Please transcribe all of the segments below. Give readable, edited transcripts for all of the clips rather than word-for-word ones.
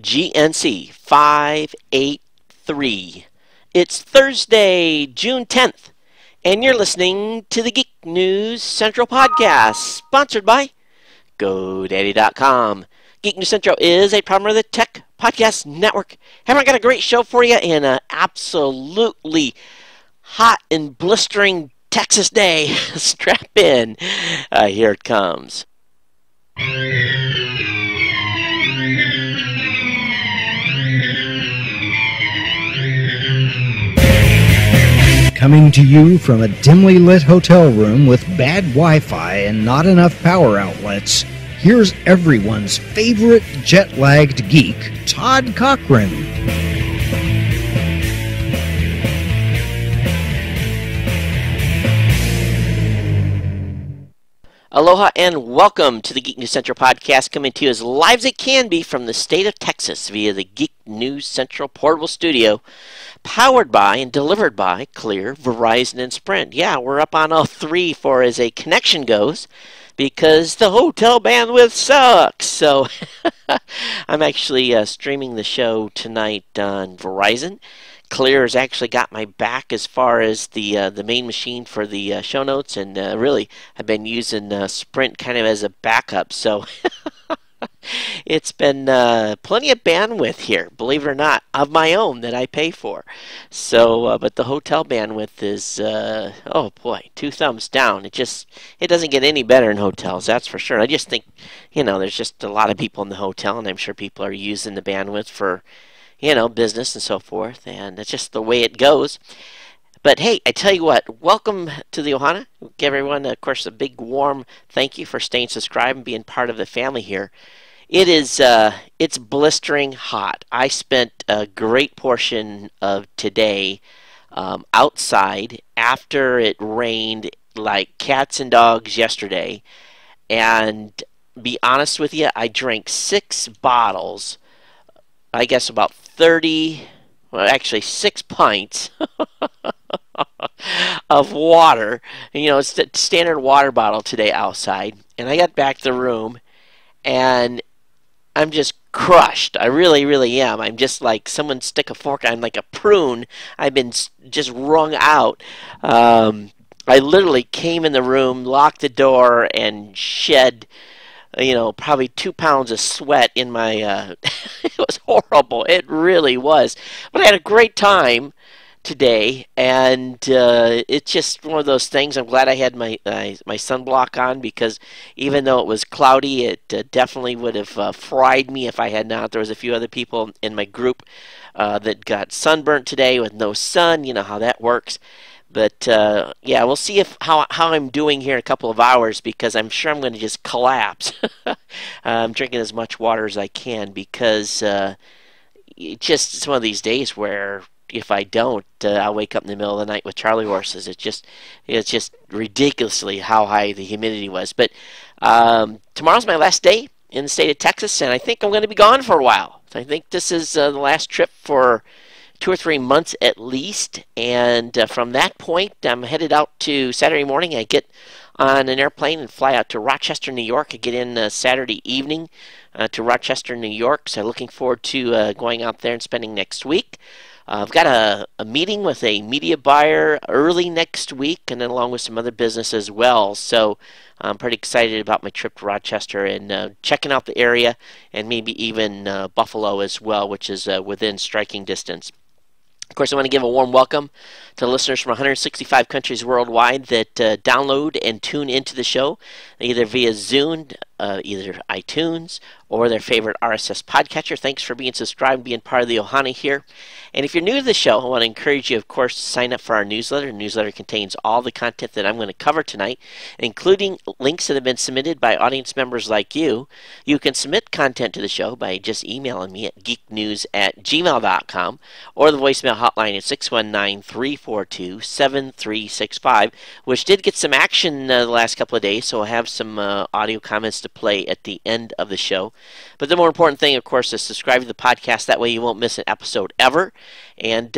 GNC 583. It's Thursday, June 10th, and you're listening to the Geek News Central podcast, sponsored by GoDaddy.com. Geek News Central is a part of the Tech Podcast Network. Haven't got a great show for you in an absolutely hot and blistering Texas day. Strap in. Here it comes. Coming to you from a dimly lit hotel room with bad Wi-Fi and not enough power outlets, here's everyone's favorite jet-lagged geek, Todd Cochran. Aloha and welcome to the Geek News Central podcast, coming to you as live as it can be from the state of Texas via the Geek News Central portable studio, powered by and delivered by Clear, Verizon, and Sprint. Yeah, we're up on all three for as a connection goes, because the hotel bandwidth sucks. So I'm actually streaming the show tonight on Verizon. Clear has actually got my back as far as the main machine for the show notes, and really I've been using Sprint kind of as a backup. So it's been plenty of bandwidth here, believe it or not, of my own that I pay for. So, but the hotel bandwidth is, oh boy, two thumbs down. It doesn't get any better in hotels, that's for sure. I just think, there's just a lot of people in the hotel, and I'm sure people are using the bandwidth for, business and so forth, and it's just the way it goes. But hey, I tell you what, welcome to the Ohana. Give everyone, of course, a big warm thank you for staying subscribed and being part of the family here. It's blistering hot. I spent a great portion of today outside after it rained like cats and dogs yesterday. And be honest with you, I drank 6 bottles, I guess about 6 pints of water. It's the standard water bottle today outside. And I got back to the room, and I'm just crushed. I really, really am. I'm just like someone stick a fork. I'm like a prune. I've been just wrung out. I literally came in the room, locked the door, and shed probably 2 pounds of sweat in my, it was horrible. It really was. But I had a great time today, and it's just one of those things. I'm glad I had my sunblock on, because even though it was cloudy, it definitely would have fried me if I had not. There was a few other people in my group that got sunburnt today with no sun. You know how that works. But yeah, we'll see how I'm doing here in a couple of hours, because I'm sure I'm going to just collapse. I'm drinking as much water as I can, because it's one of these days where if I don't, I'll wake up in the middle of the night with Charlie horses. It's just ridiculously how high the humidity was. But tomorrow's my last day in the state of Texas, and I think I'm going to be gone for a while. So I think this is the last trip for 2 or 3 months at least, and from that point I'm headed out to Saturday morning. I get on an airplane and fly out to Rochester, New York. I get in Saturday evening to Rochester, New York, so looking forward to going out there and spending next week. I've got a meeting with a media buyer early next week, and then along with some other business as well. So I'm pretty excited about my trip to Rochester and checking out the area, and maybe even Buffalo as well, which is within striking distance. Of course, I want to give a warm welcome to listeners from 165 countries worldwide that download and tune into the show, either via Zoom, either iTunes, or their favorite RSS podcatcher. Thanks for being subscribed and being part of the Ohana here. And if you're new to the show, I want to encourage you, of course, to sign up for our newsletter. The newsletter contains all the content that I'm going to cover tonight, including links that have been submitted by audience members like you. You can submit content to the show by just emailing me at geeknews@gmail.com, or the voicemail hotline at 619-342-7365, which did get some action the last couple of days, so I'll have some audio comments to play at the end of the show. But the more important thing, of course, is subscribe to the podcast. That way you won't miss an episode ever. And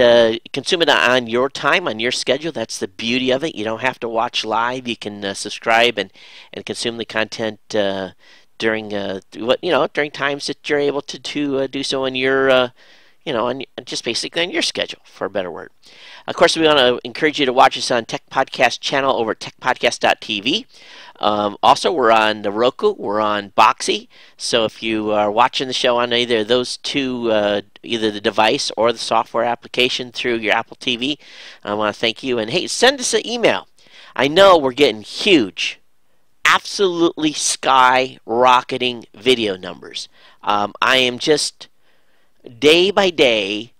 consume it on your time, on your schedule. That's the beauty of it. You don't have to watch live. You can subscribe and consume the content during times that you're able to do so in your just basically on your schedule, for a better word. Of course, we want to encourage you to watch us on Tech Podcast channel over at techpodcast.tv. Also, we're on the Roku, we're on Boxy. So if you are watching the show on either of those two, either the device or the software application through your Apple TV, I want to thank you. And hey, send us an email. I know we're getting huge, absolutely skyrocketing video numbers. I am just day by day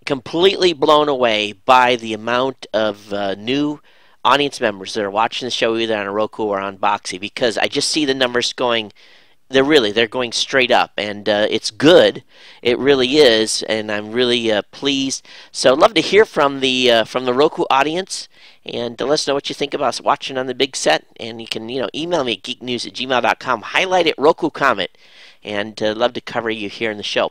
completely blown away by the amount of new audience members that are watching the show either on a Roku or on Boxy, because I just see the numbers going. They're going straight up, and it's good. It really is, and I'm really pleased. So I'd love to hear from the Roku audience, and let us know what you think about us watching on the big set. And you can email me at geeknews@gmail.com. Highlight it, Roku comment, and love to cover you here in the show.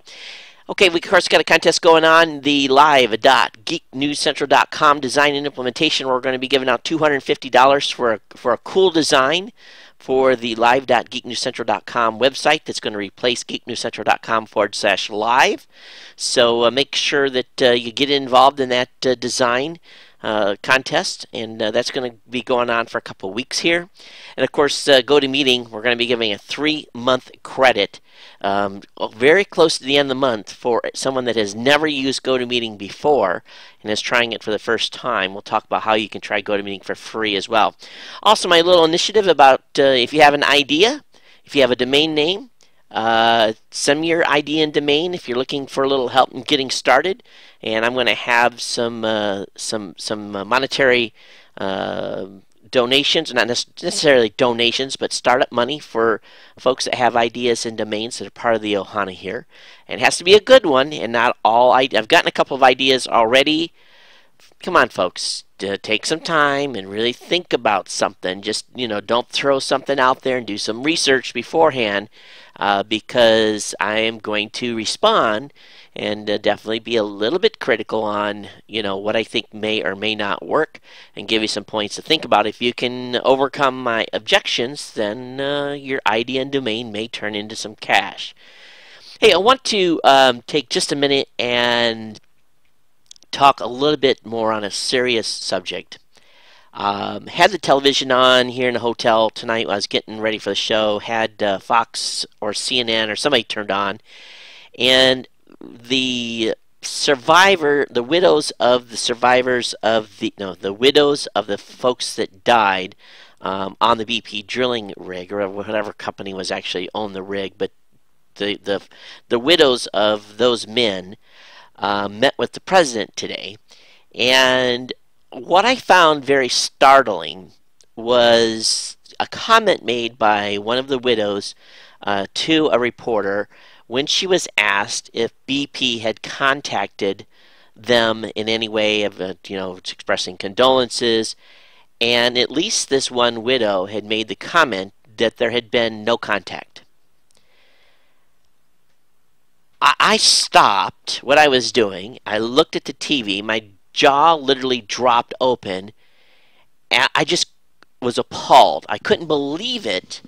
Okay, we of course got a contest going on, the live.geeknewscentral.com design and implementation. We're going to be giving out $250 for a cool design for the live.geeknewscentral.com website that's going to replace geeknewscentral.com/live. So make sure that you get involved in that design contest, and that's going to be going on for a couple of weeks here. And of course, GoToMeeting, we're going to be giving a 3-month credit, very close to the end of the month, for someone that has never used GoToMeeting before and is trying it for the first time. We'll talk about how you can try GoToMeeting for free as well. Also, my little initiative about if you have an idea, if you have a domain name, send me your ID and domain if you're looking for a little help in getting started. And I'm going to have some monetary donations, not necessarily donations, but startup money for folks that have ideas and domains that are part of the Ohana here. And it has to be a good one, and not all. I've gotten a couple of ideas already. Come on, folks. Take some time and really think about something. Just, don't throw something out there, and do some research beforehand, because I am going to respond and definitely be a little bit critical on, what I think may or may not work, and give you some points to think about. If you can overcome my objections, then your ID and domain may turn into some cash. Hey, I want to take just a minute and talk a little bit more on a serious subject. Had the television on here in the hotel tonight when I was getting ready for the show. Had Fox or CNN or somebody turned on, and the widows of the survivors of the widows of the folks that died on the BP drilling rig, or whatever company was actually owned the rig, but the widows of those men met with the president today. And what I found very startling was a comment made by one of the widows to a reporter when she was asked if BP had contacted them in any way of expressing condolences. And at least this one widow had made the comment that there had been no contact. I stopped what I was doing. I looked at the TV. My jaw literally dropped open. And I just was appalled. I couldn't believe it.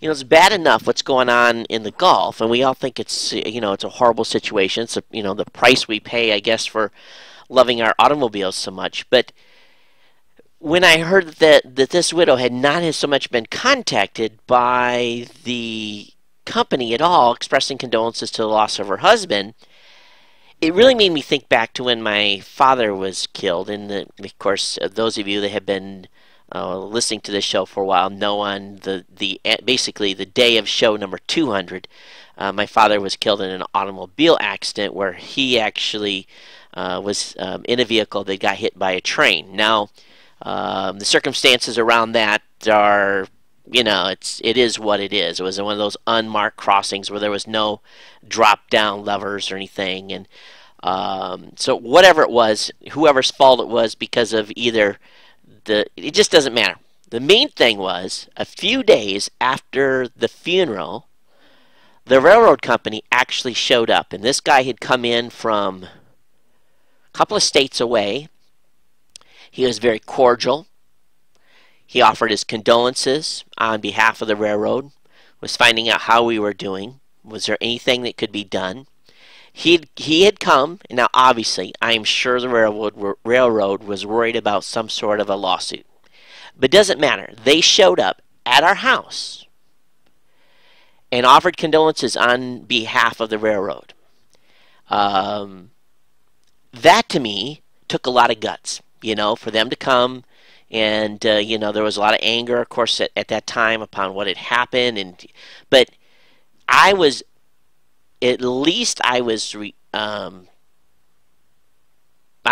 It's bad enough what's going on in the Gulf, and we all think it's a horrible situation. It's the price we pay, I guess, for loving our automobiles so much. But when I heard that this widow had not so much been contacted by the company at all, expressing condolences to the loss of her husband, it really made me think back to when my father was killed. And of course, those of you that have been listening to this show for a while know on basically the day of show number 200, my father was killed in an automobile accident where he actually was in a vehicle that got hit by a train. Now, the circumstances around that are, it is what it is. It was one of those unmarked crossings where there was no drop-down levers or anything, and so whatever it was, whoever's fault it was, because of either it just doesn't matter. The main thing was, a few days after the funeral, the railroad company actually showed up, and this guy had come in from a couple of states away. He was very cordial. He offered his condolences on behalf of the railroad, was finding out how we were doing. Was there anything that could be done? He had come, and now obviously I am sure the railroad was worried about some sort of a lawsuit. But it doesn't matter. They showed up at our house and offered condolences on behalf of the railroad. That to me took a lot of guts, for them to come. And, there was a lot of anger, of course, at that time upon what had happened. But I was, at least I was, I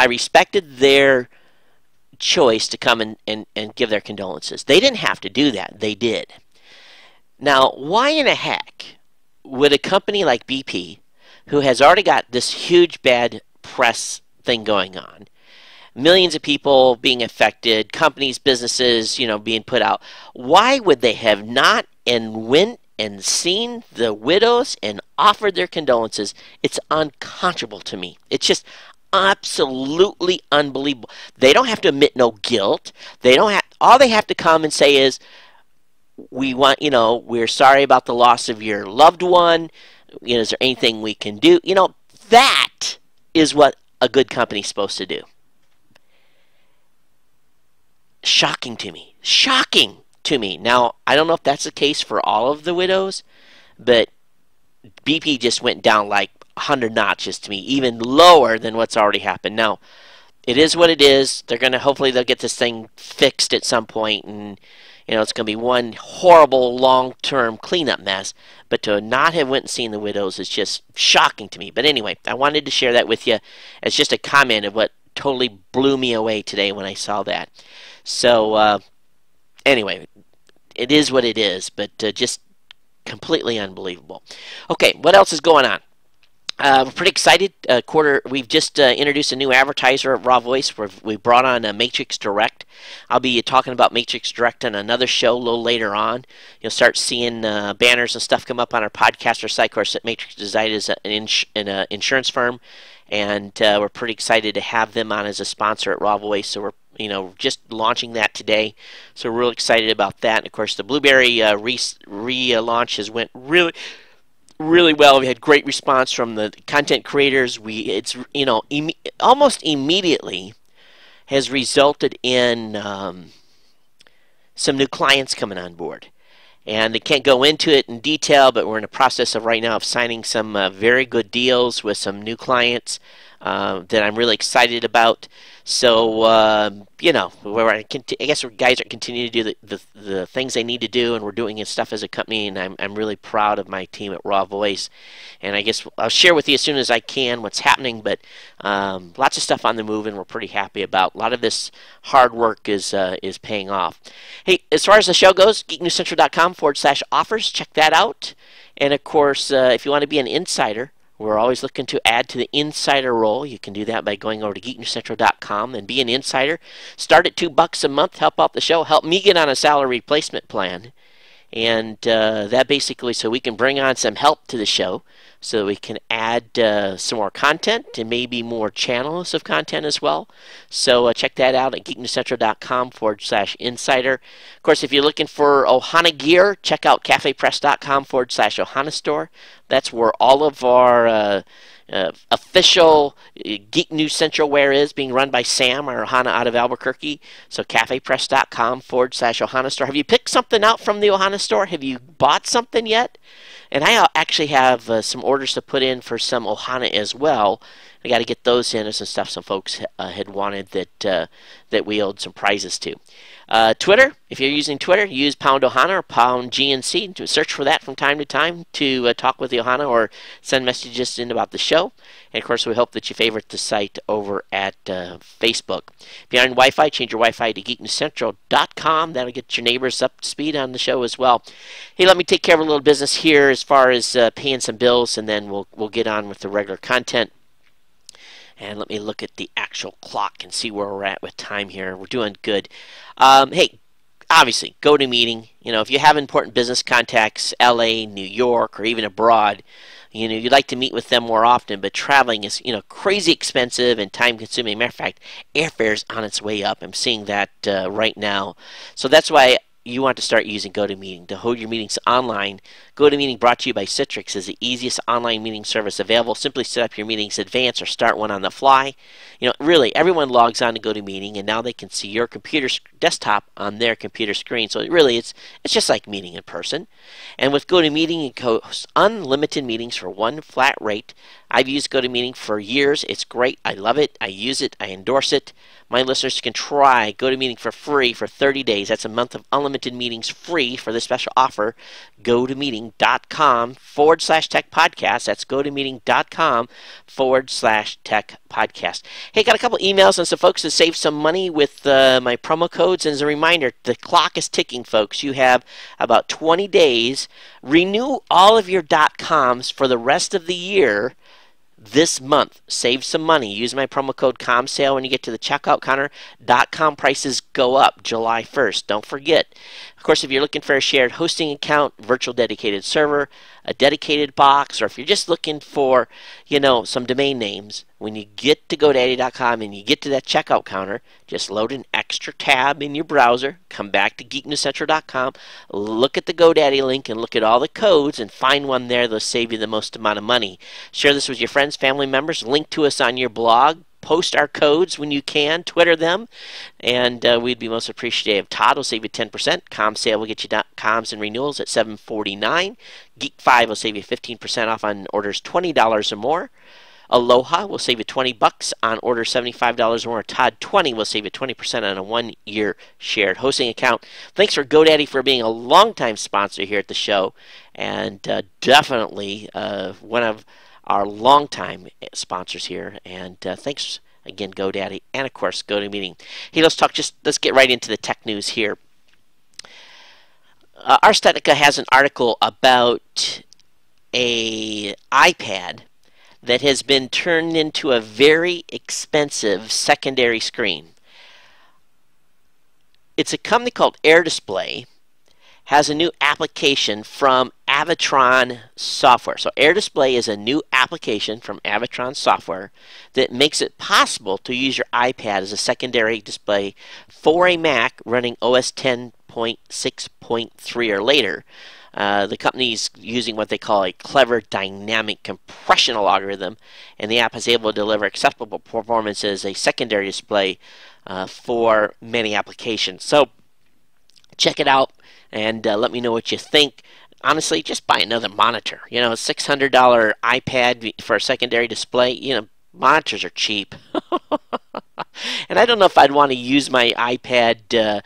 respected their choice to come and give their condolences. They didn't have to do that. They did. Now, why in the heck would a company like BP, who has already got this huge bad press thing going on, millions of people being affected, companies, businesses, being put out, why would they have not and went and seen the widows and offered their condolences? It's unconscionable to me. It's just absolutely unbelievable. They don't have to admit no guilt. All they have to come and say is, we're sorry about the loss of your loved one. Is there anything we can do? That is what a good company's supposed to do. Shocking to me. Shocking to me. Now, I don't know if that's the case for all of the widows, but BP just went down like 100 notches to me, even lower than what's already happened. Now, it is what it is. Hopefully they'll get this thing fixed at some point, and it's going to be one horrible long-term cleanup mess. But to not have went and seen the widows is just shocking to me. But anyway, I wanted to share that with you as just a comment of what totally blew me away today when I saw that. So anyway, it is what it is, but just completely unbelievable. Okay, what else is going on? We're pretty excited. We've just introduced a new advertiser at Raw Voice. We brought on Matrix Direct. I'll be talking about Matrix Direct on another show a little later on. You'll start seeing banners and stuff come up on our podcaster site. Of course, Matrix Design is an insurance firm, and we're pretty excited to have them on as a sponsor at Raw Voice. So we're just launching that today. So we're real excited about that. And of course, the Blueberry relaunch has went really well. We had great response from the content creators. It's almost immediately has resulted in some new clients coming on board. And I can't go into it in detail, but we're in the process of right now of signing some very good deals with some new clients that I'm really excited about. So, I guess guys are continuing to do the things they need to do, and we're doing stuff as a company, and I'm really proud of my team at Raw Voice. And I guess I'll share with you as soon as I can what's happening, but lots of stuff on the move, and we're pretty happy about. A lot of this hard work is paying off. Hey, as far as the show goes, geeknewscentral.com/offers, check that out. And of course, if you want to be an insider, we're always looking to add to the insider role. You can do that by going over to geeknewscentral.com and be an insider. Start at $2 a month. Help out the show. Help me get on a salary replacement plan. And that basically so we can bring on some help to the show so we can add some more content and maybe more channels of content as well. So check that out at geeknewscentral.com/insider. Of course, if you're looking for Ohana gear, check out cafepress.com/Ohana store. That's where all of our official Geek News Central wear is, being run by Sam, our Ohana out of Albuquerque. So cafepress.com/Ohana store. Have you picked something out from the Ohana store? Have you bought something yet? And I actually have some orders to put in for some Ohana as well. I got to get those in. There's some stuff some folks had wanted that we owed some prizes to. Twitter, if you're using Twitter, use pound Ohana or pound GNC to search for that from time to time to talk with the Ohana or send messages in about the show. And of course, we hope that you favorite the site over at Facebook. If you're on Wi-Fi, change your Wi-Fi to geeknewscentral.com. That'll get your neighbors up to speed on the show as well. Hey, let me take care of a little business here as far as paying some bills, and then we'll get on with the regular content. And let me look at the actual clock and see where we're at with time here. We're doing good. Hey, obviously, go to meeting. If you have important business contacts, LA, New York, or even abroad, you'd like to meet with them more often, but traveling is, crazy expensive and time-consuming. Matter of fact, airfare's on its way up. I'm seeing that right now. So that's why you want to start using GoToMeeting to hold your meetings online. GoToMeeting, brought to you by Citrix, is the easiest online meeting service available. Simply set up your meetings in advance or start one on the fly. Really, everyone logs on to GoToMeeting, and now they can see your computer desktop on their computer screen. So really, it's just like meeting in person. And with GoToMeeting, you can host unlimited meetings for one flat rate. I've used GoToMeeting for years. It's great. I love it. I use it. I endorse it. My listeners can try GoToMeeting for free for 30 days. That's a month of unlimited meetings free for this special offer. GoToMeeting.com/tech podcast. That's GoToMeeting.com/tech podcast. Hey, got a couple emails on some folks that saved some money with my promo codes. And as a reminder, the clock is ticking, folks. You have about 20 days. Renew all of your .coms for the rest of the year. This month, save some money. Use my promo code COMSALE when you get to the checkout counter. .com prices go up July 1st. Don't forget. Of course, if you're looking for a shared hosting account, virtual dedicated server, a dedicated box, or if you're just looking for, some domain names, when you get to GoDaddy.com and you get to that checkout counter, just load an extra tab in your browser, come back to GeekNewsCentral.com, look at the GoDaddy link and look at all the codes and find one there that'll save you the most amount of money. Share this with your friends, family members, link to us on your blog. Post our codes when you can, Twitter them, and we'd be most appreciative. Todd will save you 10%. ComSale will get you .coms and renewals at $7.49. Geek5 will save you 15% off on orders $20 or more. Aloha will save you $20 on orders $75 or more. Todd 20 will save you 20% on a 1-year shared hosting account. Thanks for GoDaddy for being a longtime sponsor here at the show, and definitely one of our longtime sponsors here. And thanks again, GoDaddy, and of course GoToMeeting. Hey, let's get right into the tech news here. Ars Technica has an article about a iPad that has been turned into a very expensive secondary screen. It's a company called Air Display, has a new application from Avatron Software. So Air Display is a new application from Avatron Software that makes it possible to use your iPad as a secondary display for a Mac running OS 10.6.3 or later. The company's using what they call a clever dynamic compression algorithm, and the app is able to deliver acceptable performance as a secondary display for many applications. So check it out and let me know what you think. Honestly, just buy another monitor. A $600 iPad for a secondary display. Monitors are cheap. And I don't know if I'd want to use my iPad,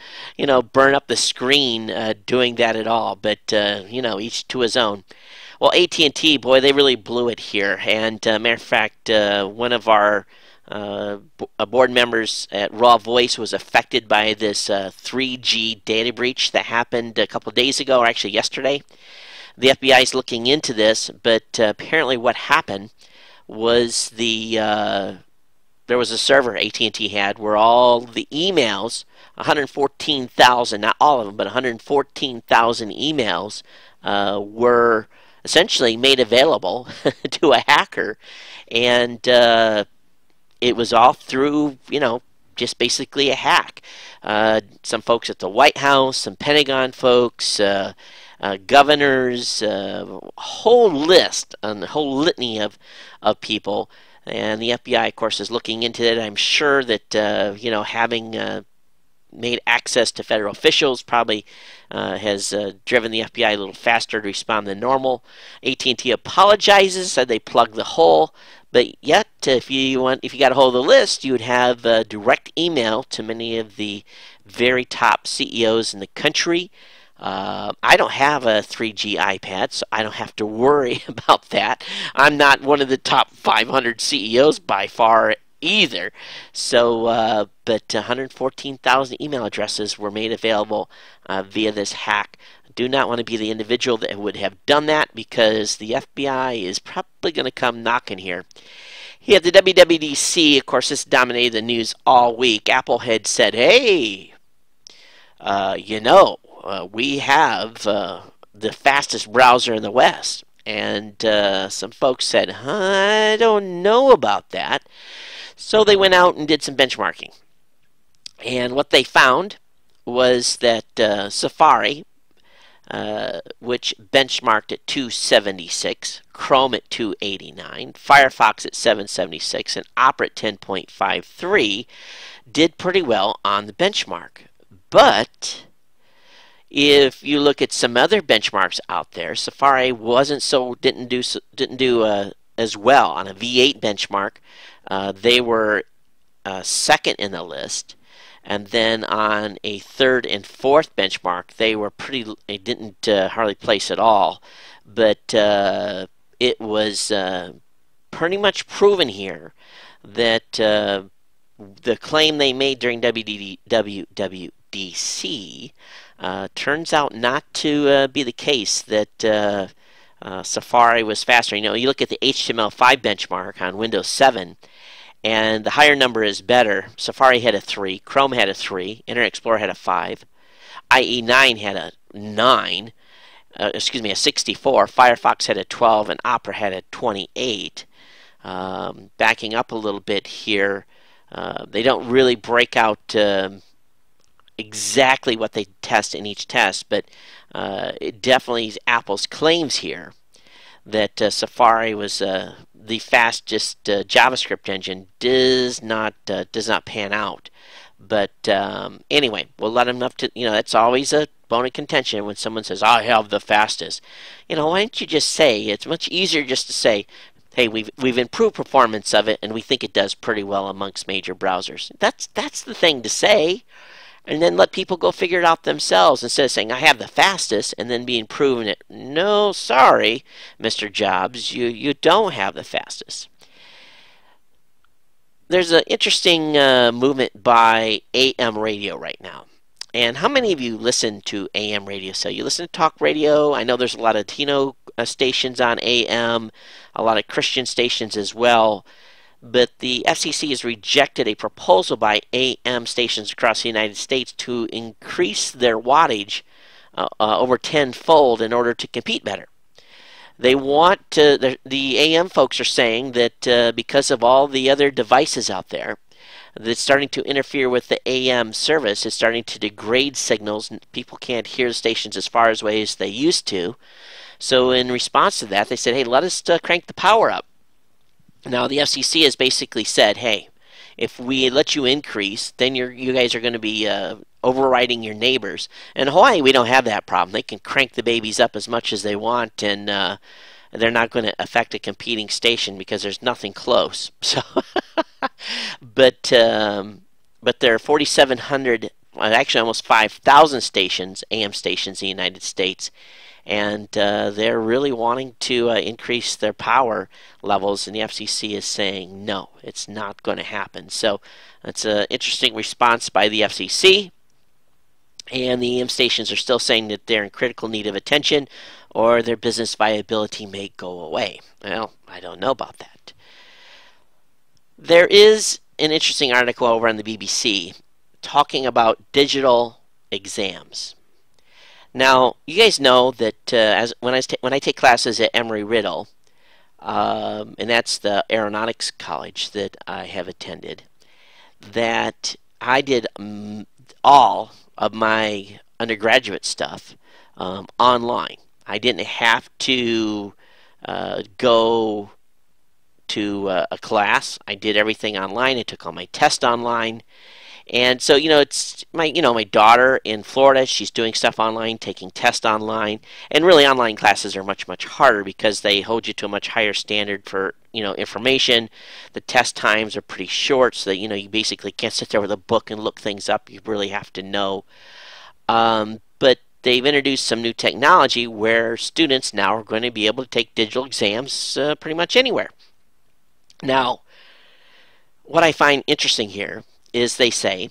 burn up the screen doing that at all. But, each to his own. Well, AT&T, boy, they really blew it here. And matter of fact, one of our board members at Raw Voice was affected by this 3G data breach that happened a couple of days ago, or actually yesterday. The FBI is looking into this, but apparently what happened was there was a server AT&T had where all the emails, 114,000, not all of them, but 114,000 emails were essentially made available to a hacker, and it was all through, just basically a hack. Some folks at the White House, some Pentagon folks, governors, a whole list, a whole litany of people. And the FBI, of course, is looking into it. I'm sure that, having made access to federal officials probably has driven the FBI a little faster to respond than normal. AT&T apologizes, said they plugged the hole. But yet, if you got a hold of the list, you would have direct email to many of the very top CEOs in the country. I don't have a 3G iPad, so I don't have to worry about that. I'm not one of the top 500 CEOs by far either. So, but 114,000 email addresses were made available via this hack. Do not want to be the individual that would have done that, because the FBI is probably going to come knocking here. Here at the WWDC, of course, this dominated the news all week. Apple had said, hey, we have the fastest browser in the West. And some folks said, I don't know about that. So they went out and did some benchmarking. And what they found was that Safari, which benchmarked at 276, Chrome at 289, Firefox at 776, and Opera at 10.53 did pretty well on the benchmark. But if you look at some other benchmarks out there, Safari didn't do as well on a V8 benchmark. They were second in the list, and then on a third and fourth benchmark, they didn't hardly place at all. But it was pretty much proven here that the claim they made during WWDC turns out not to be the case, that Safari was faster. You look at the HTML5 benchmark on Windows 7, and the higher number is better. Safari had a 3, Chrome had a 3, Internet Explorer had a 5, IE9 had a 9, a 64, Firefox had a 12, and Opera had a 28. Backing up a little bit here, they don't really break out exactly what they test in each test, but it definitely is Apple's claims here that Safari was the fastest JavaScript engine does not pan out. But anyway, we'll let them up to, that's always a bone of contention when someone says, I have the fastest. Why don't you just say, it's much easier just to say, hey, we've improved performance of it, and we think it does pretty well amongst major browsers. That's the thing to say, and then let people go figure it out themselves instead of saying, I have the fastest, and then being proven it. No, sorry, Mr. Jobs, you don't have the fastest. There's an interesting movement by AM radio right now. And how many of you listen to AM radio? So you listen to talk radio. I know there's a lot of Latino stations on AM, a lot of Christian stations as well. But the FCC has rejected a proposal by AM stations across the United States to increase their wattage over tenfold in order to compete better. They want to, the AM folks are saying that because of all the other devices out there, that's starting to interfere with the AM service. It's starting to degrade signals. People can't hear the stations as far away as they used to. So in response to that, they said, hey, let us crank the power up. Now, the FCC has basically said, hey, if we let you increase, then you guys are going to be overriding your neighbors. In Hawaii, we don't have that problem. They can crank the babies up as much as they want, and they're not going to affect a competing station because there's nothing close. So, but there are 4,700, actually almost 5,000 stations, AM stations in the United States. And they're really wanting to increase their power levels, and the FCC is saying no, it's not going to happen. So it's an interesting response by the FCC, and the AM stations are still saying that they're in critical need of attention, or their business viability may go away. Well, I don't know about that. There is an interesting article over on the BBC talking about digital exams. Now, you guys know that when I take classes at Emory-Riddle, and that's the aeronautics college that I have attended, that I did all of my undergraduate stuff online. I didn't have to go to a class. I did everything online. I took all my tests online. And so, it's my daughter in Florida, she's doing stuff online, taking tests online. And really, online classes are much, much harder because they hold you to a much higher standard for, information. The test times are pretty short, so that, you basically can't sit there with a book and look things up. You really have to know. But they've introduced some new technology where students now are going to be able to take digital exams pretty much anywhere. Now, what I find interesting here is they say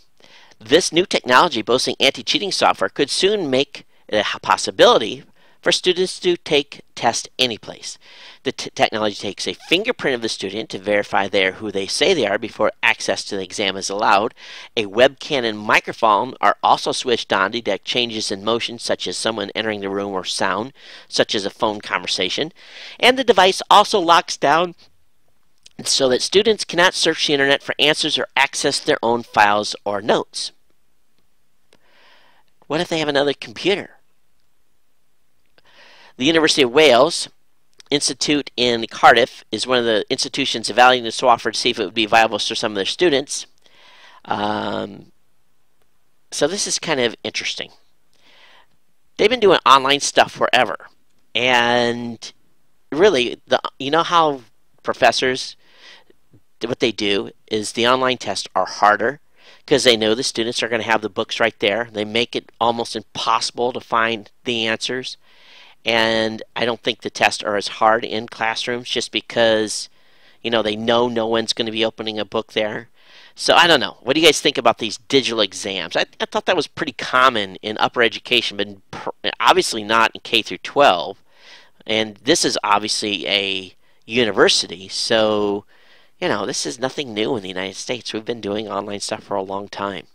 this new technology boasting anti-cheating software could soon make it a possibility for students to take tests anyplace. The technology takes a fingerprint of the student to verify they're who they say they are before access to the exam is allowed. A webcam and microphone are also switched on to detect changes in motion, such as someone entering the room, or sound, such as a phone conversation. And the device also locks down so that students cannot search the internet for answers or access their own files or notes. What if they have another computer? The University of Wales Institute in Cardiff is one of the institutions evaluating this offer to see if it would be viable for some of their students. Um, so this is kind of interesting. They've been doing online stuff forever, and really, you know how professors, what they do is the online tests are harder because they know the students are going to have the books right there. They make it almost impossible to find the answers. And I don't think the tests are as hard in classrooms just because, they know no one's going to be opening a book there. So I don't know. What do you guys think about these digital exams? I thought that was pretty common in upper education, but obviously not in K through 12. And this is obviously a university, so this is nothing new in the United States. We've been doing online stuff for a long time.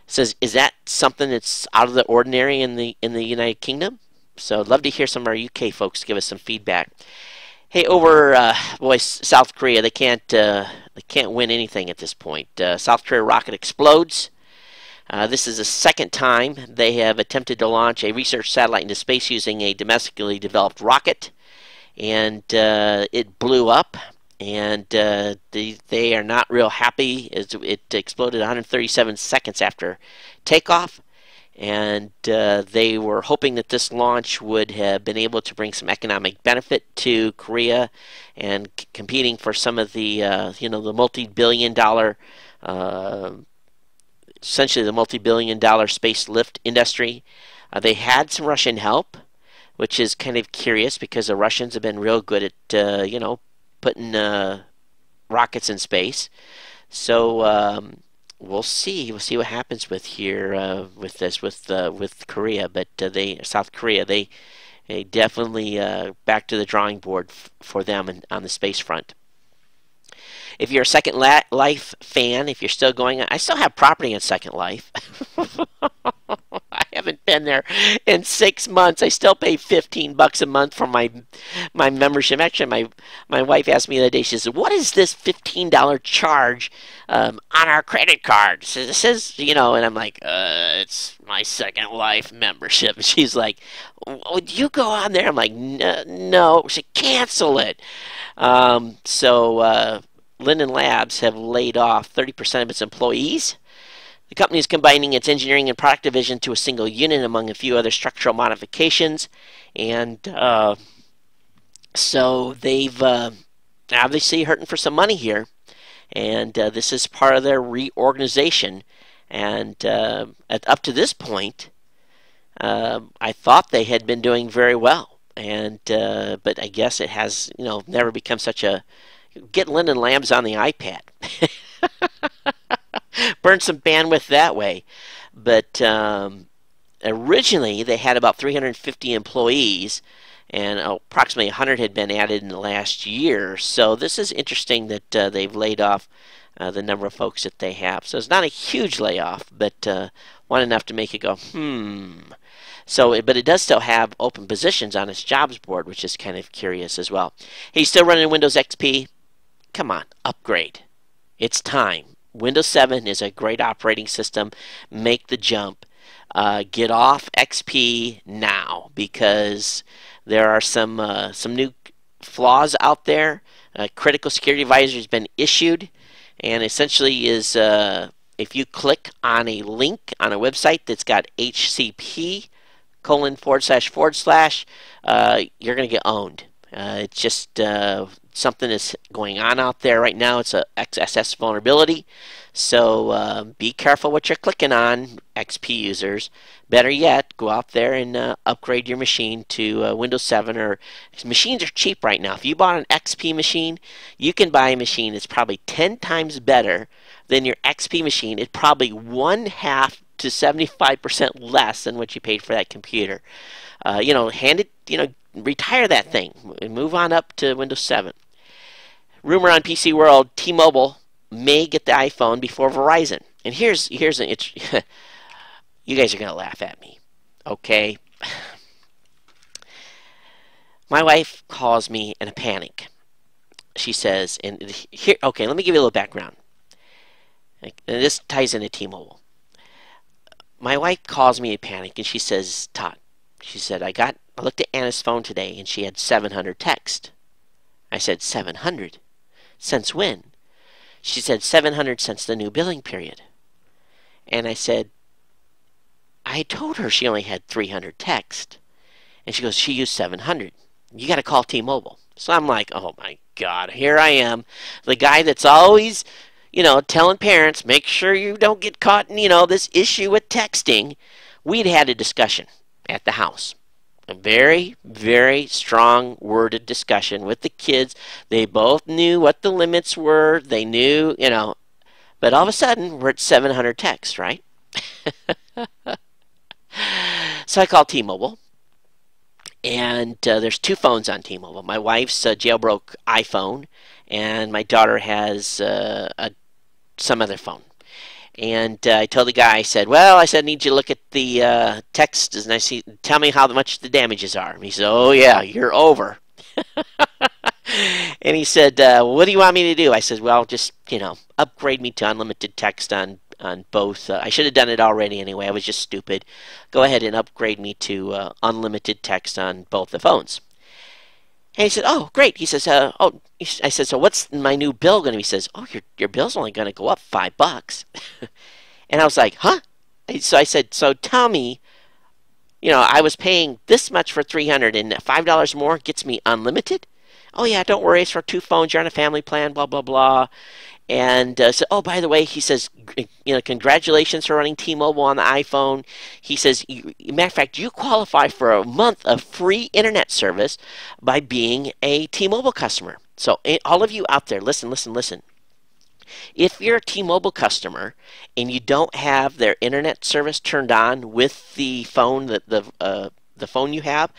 So is that something that's out of the ordinary in the United Kingdom? So I'd love to hear some of our UK folks give us some feedback. Hey, over South Korea, they can't win anything at this point. South Korea rocket explodes. This is the second time they have attempted to launch a research satellite into space using a domestically developed rocket, and it blew up. And they are not real happy. It exploded 137 seconds after takeoff. And they were hoping that this launch would have been able to bring some economic benefit to Korea, and competing for some of the the multi-billion-dollar, essentially the multi-billion-dollar space lift industry. They had some Russian help, which is kind of curious because the Russians have been real good at putting rockets in space. So we'll see. We'll see what happens with Korea. But South Korea, they definitely back to the drawing board for them on the space front. If you're a Second Life fan, if you're still going, I still have property in Second Life. I haven't been there in 6 months. I still pay $15 a month for my membership. Actually, my wife asked me the other day. She said, "What is this $15 charge on our credit card?" So this is, and I'm like, "It's my Second Life membership." And she's like, "Would you go on there?" I'm like, "No." She said, "Cancel it." So Linden Labs have laid off 30% of its employees. The company is combining its engineering and product division to a single unit, among a few other structural modifications. And so they've obviously hurting for some money here. And this is part of their reorganization. And up to this point, I thought they had been doing very well. And but I guess it has, never become such a... Get Linden Labs on the iPad. Burn some bandwidth that way. But originally they had about 350 employees, and approximately 100 had been added in the last year. So this is interesting that they've laid off the number of folks that they have. So it's not a huge layoff, but one enough to make it go, So, but it does still have open positions on its jobs board, which is kind of curious as well. Hey, still running Windows XP? Come on, upgrade. It's time. Windows 7 is a great operating system. Make the jump. Get off XP now, because there are some new flaws out there. Critical security advisory has been issued, and essentially is if you click on a link on a website that's got HCP ://, you're going to get owned. It's just something is going on out there right now. It's a XSS vulnerability. So be careful what you're clicking on, XP users. Better yet, go out there and upgrade your machine to Windows 7. Or machines are cheap right now. If you bought an XP machine, you can buy a machine that's probably 10 times better than your XP machine. It's probably 1/2 to 75% less than what you paid for that computer. Hand it, retire that thing and move on up to Windows 7. Rumor on PC World: T-Mobile may get the iPhone before Verizon. And here's an you guys are gonna laugh at me, okay? My wife calls me in a panic. She says, and here, okay, let me give you a little background. And this ties into T-Mobile. my wife calls me in panic and she says, Todd, she said, I looked at Anna's phone today and she had 700 texts. I said, 700? Since when? She said, 700 since the new billing period. And I said, I told her she only had 300 texts. And she goes, she used 700. You got to call T-Mobile. So I'm like, oh my God, here I am, the guy that's always, telling parents, make sure you don't get caught in, this issue with texting. We'd had a discussion at the house. A very, very strong worded discussion with the kids. They both knew what the limits were. They knew, but all of a sudden we're at 700 texts, right? So I called T-Mobile. And there's two phones on T-Mobile. My wife's jailbroke iPhone, and my daughter has some other phone. And I told the guy, I said, I need you to look at the text, and tell me how much the damages are. And he said, oh yeah, you're over. And he said, what do you want me to do? I said, well, just, upgrade me to unlimited text on both. I should have done it already anyway. I was just stupid. Go ahead and upgrade me to unlimited text on both the phones. And he said, oh, great. He says, I said, so what's my new bill going to be? He says, oh, your bill's only going to go up $5. And I was like, huh? So I said, so tell me, I was paying this much for 300 and $5 more gets me unlimited? Oh, yeah, don't worry. It's for two phones. You're on a family plan, blah, blah, blah. And so, oh, by the way, he says, congratulations for running T-Mobile on the iPhone. He says, matter of fact, you qualify for a month of free internet service by being a T-Mobile customer. So all of you out there, listen, listen, listen. If you're a T-Mobile customer and you don't have their internet service turned on with the phone, the phone you have,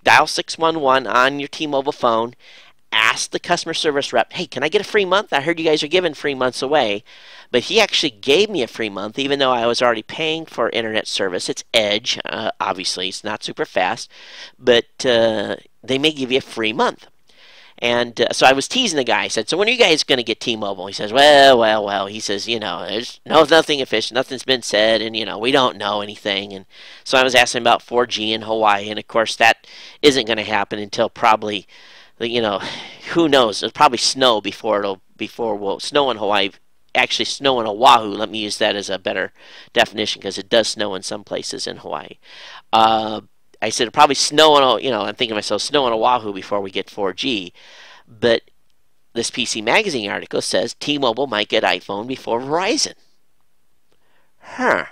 dial 611 on your T-Mobile phone. Ask the customer service rep, hey, can I get a free month? I heard you guys are giving free months away. But he actually gave me a free month, even though I was already paying for internet service. It's Edge, obviously. It's not super fast. But they may give you a free month. And so I was teasing the guy. I said, so when are you guys going to get T-Mobile? He says, well. He says, there's nothing official. Nothing's been said. And, we don't know anything. And so I was asking about 4G in Hawaii. And, of course, that isn't going to happen until probably, who knows? It'll probably snow before we'll snow in Hawaii. Actually, snow in Oahu. Let me use that as a better definition because it does snow in some places in Hawaii. I said it'll probably snow in, I'm thinking to myself, snow in Oahu before we get 4G. But this PC Magazine article says T-Mobile might get iPhone before Verizon. Huh.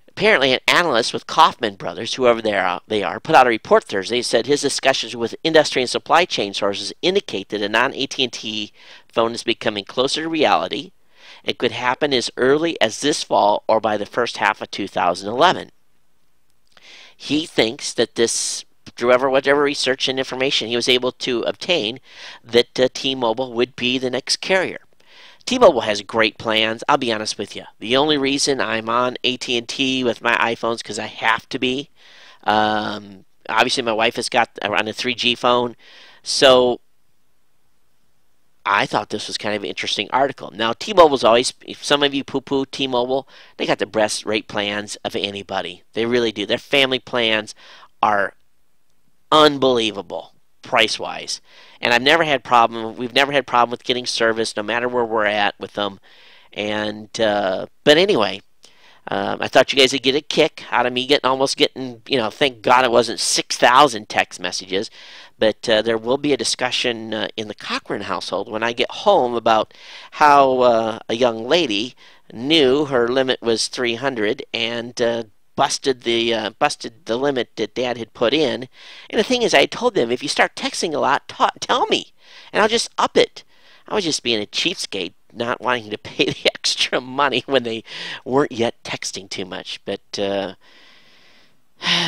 Apparently, an analyst with Kaufman Brothers, whoever they are, put out a report Thursday. Said his discussions with industry and supply chain sources indicate that a non-AT&T phone is becoming closer to reality. It could happen as early as this fall or by the first half of 2011. He thinks that this, through whatever research and information he was able to obtain, that T-Mobile would be the next carrier. T-Mobile has great plans. I'll be honest with you. The only reason I'm on AT&T with my iPhones because I have to be. Obviously, my wife has got on a 3G phone, so I thought this was kind of an interesting article. Now, T-Mobile's always, if some of you poo-poo T-Mobile, they got the best rate plans of anybody. They really do. Their family plans are unbelievable price-wise. And we've never had problem with getting service no matter where we're at with them. And but anyway, I thought you guys would get a kick out of me almost getting, thank God it wasn't 6,000 text messages. But there will be a discussion in the Cochran household when I get home about how a young lady knew her limit was 300 and busted the limit that Dad had put in. And the thing is, I told them, if you start texting a lot, tell me, and I'll just up it. I was just being a cheapskate, not wanting to pay the extra money when they weren't yet texting too much. But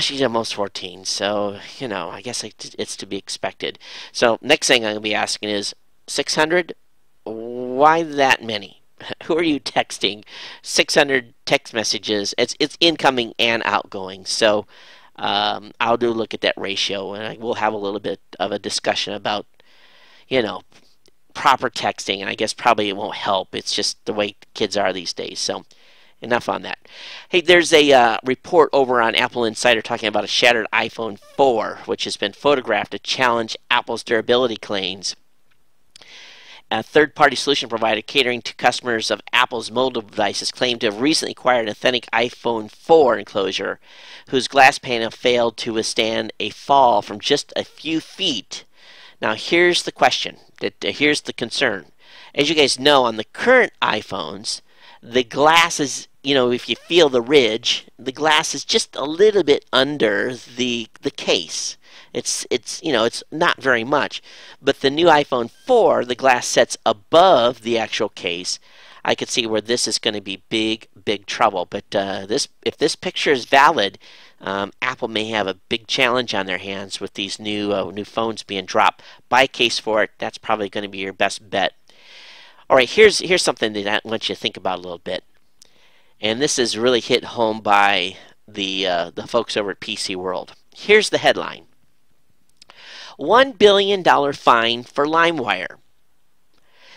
she's almost 14, so, I guess it's to be expected. So next thing I'm going to be asking is, 600? Why that many? Who are you texting? 600 text messages. It's incoming and outgoing. So I'll do look at that ratio, and we'll have a little bit of a discussion about, proper texting, and I guess probably it won't help. It's just the way kids are these days. So enough on that. Hey, there's a report over on Apple Insider talking about a shattered iPhone 4, which has been photographed to challenge Apple's durability claims. A third-party solution provider catering to customers of Apple's mobile devices claimed to have recently acquired an authentic iPhone 4 enclosure whose glass panel failed to withstand a fall from just a few feet. Now, here's the question. Here's the concern. As you guys know, on the current iPhones, the glass is, if you feel the ridge, the glass is just a little bit under the case. It's not very much. But the new iPhone 4, the glass sets above the actual case. I could see where this is going to be big trouble. But if this picture is valid, Apple may have a big challenge on their hands with these new phones being dropped. Buy a case for it. That's probably going to be your best bet. All right, here's something that I want you to think about a little bit. And this is really hit home by the folks over at PC World. Here's the headline. $1 billion fine for LimeWire.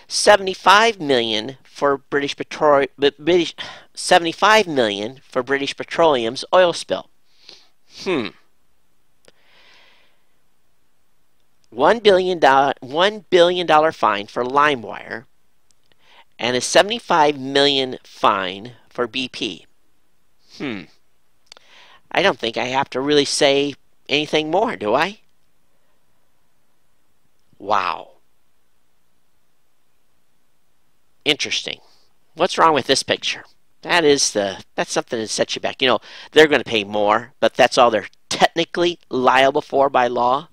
$75 million for British Petroleum's oil spill. $1 billion fine for LimeWire and a $75 million fine for BP. I don't think I have to really say anything more, do I? Wow. Interesting. What's wrong with this picture? That's something that sets you back. They're going to pay more, but that's all they're technically liable for by law.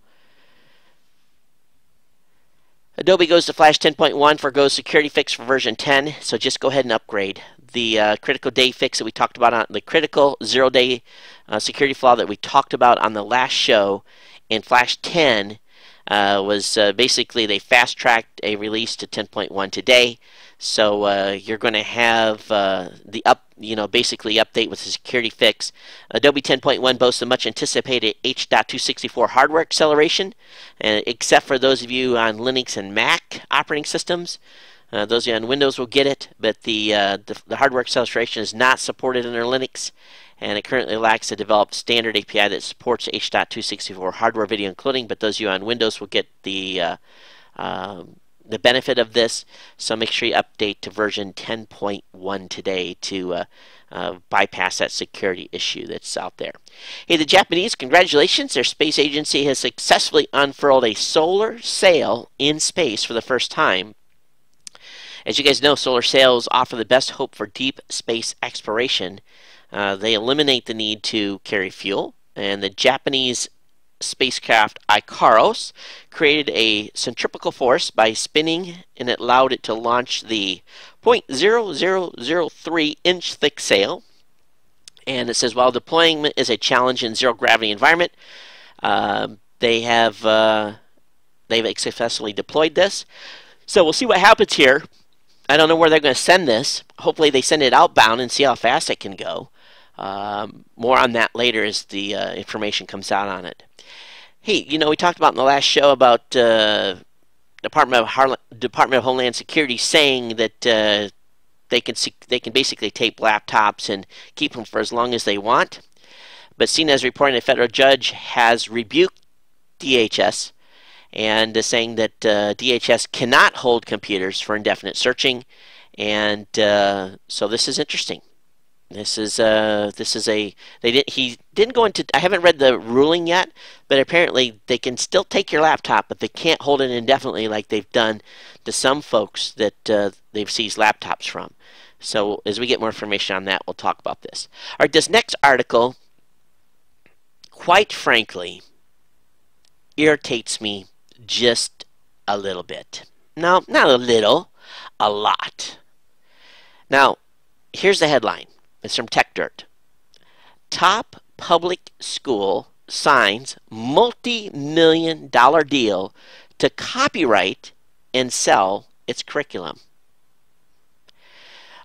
Adobe goes to Flash 10.1 forgoes security fix for version 10, so just go ahead and upgrade. The critical day fix that we talked about, the critical 0-day security flaw that we talked about on the last show in Flash 10 was basically they fast-tracked a release to 10.1 today. So you're going to have basically update with the security fix. Adobe 10.1 boasts a much anticipated H.264 hardware acceleration, except for those of you on Linux and Mac operating systems. Those of you on Windows will get it, but the hardware acceleration is not supported under Linux, and it currently lacks a developed standard API that supports H.264 hardware video encoding, but those of you on Windows will get the benefit of this, so make sure you update to version 10.1 today to bypass that security issue that's out there. Hey, the Japanese, congratulations, their space agency has successfully unfurled a solar sail in space for the first time. As you guys know, solar sails offer the best hope for deep space exploration. They eliminate the need to carry fuel, and the Japanese spacecraft Ikaros created a centripetal force by spinning, and it allowed it to launch the 0.0003-inch thick sail. And it says while deploying is a challenge in zero gravity environment, they've successfully deployed this. So we'll see what happens here. I don't know where they're going to send this. Hopefully they send it outbound and see how fast it can go. More on that later as the information comes out on it. Hey, we talked about in the last show about Department of Homeland Security saying that they can basically tape laptops and keep them for as long as they want. But seen as reporting, a federal judge has rebuked DHS and saying that DHS cannot hold computers for indefinite searching, and so this is interesting. He didn't go into, I haven't read the ruling yet, but apparently they can still take your laptop, but they can't hold it indefinitely like they've done to some folks that they've seized laptops from. So as we get more information on that, we'll talk about this. All right, this next article, quite frankly, irritates me just a little bit. No, not a little, a lot. Now, here's the headline. It's from TechDirt. Top public school signs multi-million-dollar deal to copyright and sell its curriculum.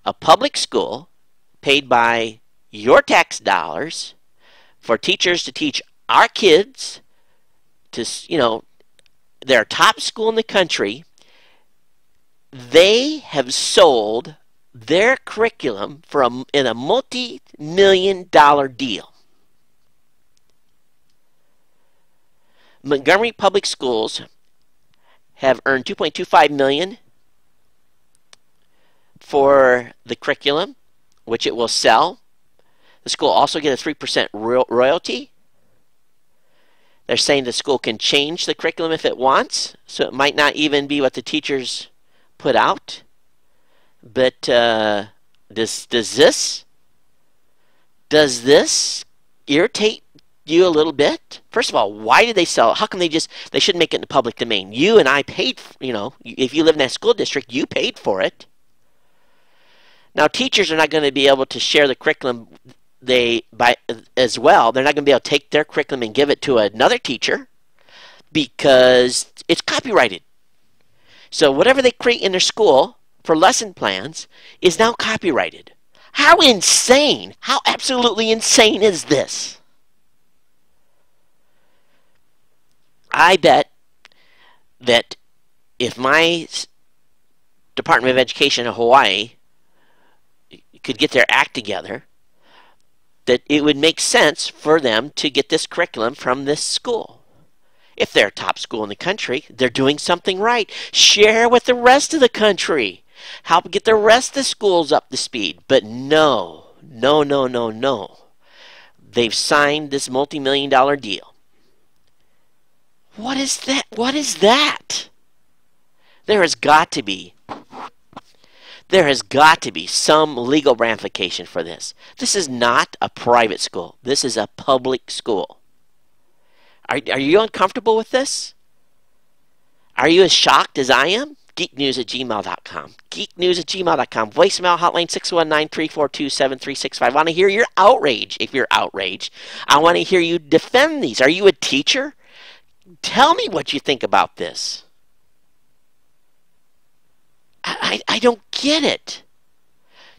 A public school paid by your tax dollars for teachers to teach our kids to, they're a top school in the country. They have sold their curriculum in a multi-million-dollar deal. Montgomery Public Schools have earned $2.25 million for the curriculum, which it will sell. The school also get a 3% royalty. They're saying the school can change the curriculum if it wants, so it might not even be what the teachers put out. But does this irritate you a little bit? First of all, why did they sell it? How come they shouldn't make it in the public domain? You and I paid, if you live in that school district, you paid for it. Now, teachers are not going to be able to share the curriculum as well. They're not going to be able to take their curriculum and give it to another teacher because it's copyrighted. So whatever they create in their school for lesson plans is now copyrighted. How insane, how absolutely insane is this? I bet that if my Department of Education in Hawaii could get their act together, that it would make sense for them to get this curriculum from this school. If they're a top school in the country, they're doing something right. Share with the rest of the country. Help get the rest of the schools up to speed. But no. They've signed this multi-million-dollar deal. What is that? What is that? There has got to be some legal ramification for this. This is not a private school. This is a public school. Are you uncomfortable with this? Are you as shocked as I am? geeknews@gmail.com. geeknews@gmail.com. Voicemail hotline 619-342-7365. I want to hear your outrage if you're outraged. I want to hear you defend these. Are you a teacher? Tell me what you think about this. I don't get it.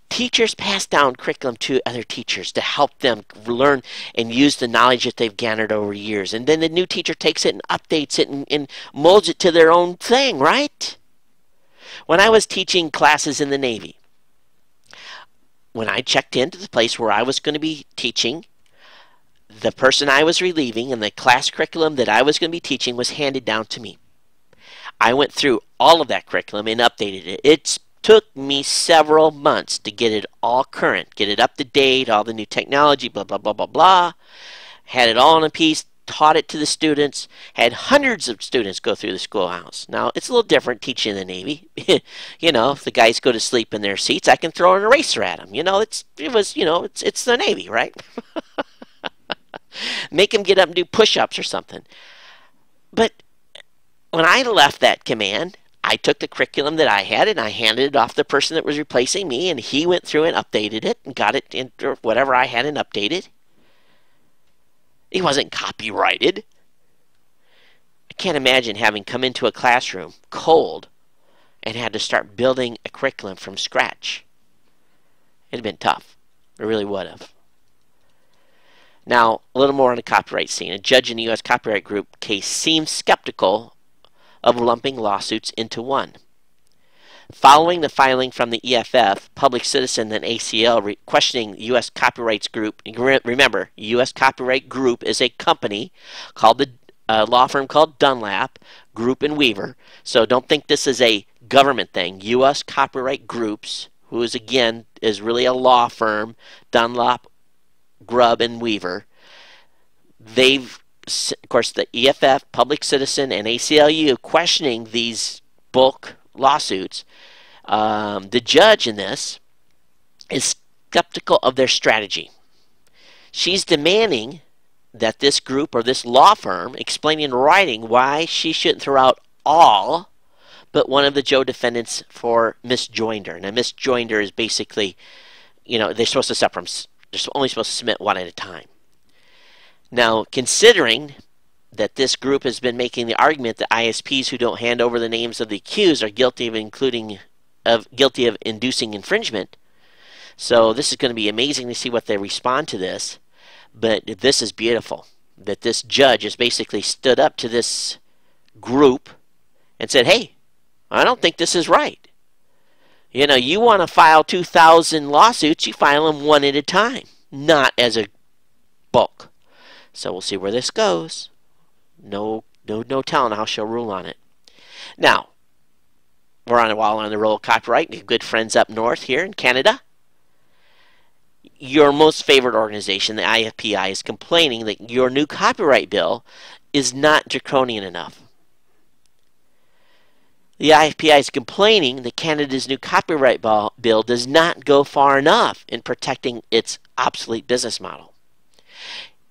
Teachers pass down curriculum to other teachers to help them learn and use the knowledge that they've gathered over years. And then the new teacher takes it and updates it and molds it to their own thing, right? When I was teaching classes in the Navy, when I checked into the place where I was going to be teaching, the person I was relieving and the class curriculum that I was going to be teaching was handed down to me. I went through all of that curriculum and updated it. It took me several months to get it all current, get it up to date, all the new technology, blah, blah, blah, blah, blah. Had it all in a piece, taught it to the students, had hundreds of students go through the schoolhouse. Now, it's a little different teaching in the Navy. If the guys go to sleep in their seats, I can throw an eraser at them. It's the Navy, right? Make them get up and do push-ups or something. But when I left that command, I took the curriculum that I had and I handed it off to the person that was replacing me, and he went through and updated it and got it into whatever I had and updated. It wasn't copyrighted. I can't imagine having come into a classroom cold and had to start building a curriculum from scratch. It'd have been tough. It really would have. Now, a little more on the copyright scene. A judge in the U.S. Copyright Group case seems skeptical of lumping lawsuits into one. Following the filing from the EFF, Public Citizen, and ACL questioning U.S. Copyrights Group. Remember, U.S. Copyright Group is a company called a law firm called Dunlap, Group and Weaver. So don't think this is a government thing. U.S. Copyright Groups, who is really a law firm, Dunlap, Grubb, and Weaver. Of course, the EFF, Public Citizen, and ACLU questioning these bulk lawsuits. The judge in this is skeptical of their strategy. She's demanding that this group or this law firm explain in writing why she shouldn't throw out all but one of the Joe defendants for misjoinder. Now, misjoinder is basically, they're only supposed to submit one at a time. Now, considering that this group has been making the argument that ISPs who don't hand over the names of the accused are guilty of inducing infringement, so this is going to be amazing to see what they respond to this. But this is beautiful, that this judge has basically stood up to this group and said, hey, I don't think this is right. You want to file 2,000 lawsuits, you file them one at a time, not as a bulk. So we'll see where this goes. No telling how she'll rule on it. Now, while on the roll of copyright, good friends up north here in Canada. Your most favorite organization, the IFPI, is complaining that your new copyright bill is not draconian enough. The IFPI is complaining that Canada's new copyright bill does not go far enough in protecting its obsolete business model.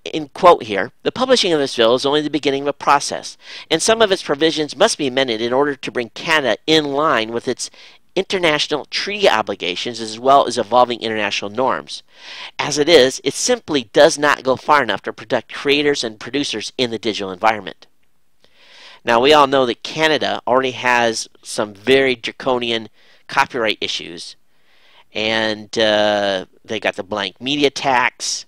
In quote here, the publishing of this bill is only the beginning of a process, and some of its provisions must be amended in order to bring Canada in line with its international treaty obligations as well as evolving international norms. As it is, it simply does not go far enough to protect creators and producers in the digital environment. Now, we all know that Canada already has some very draconian copyright issues, and they got the blank media tax.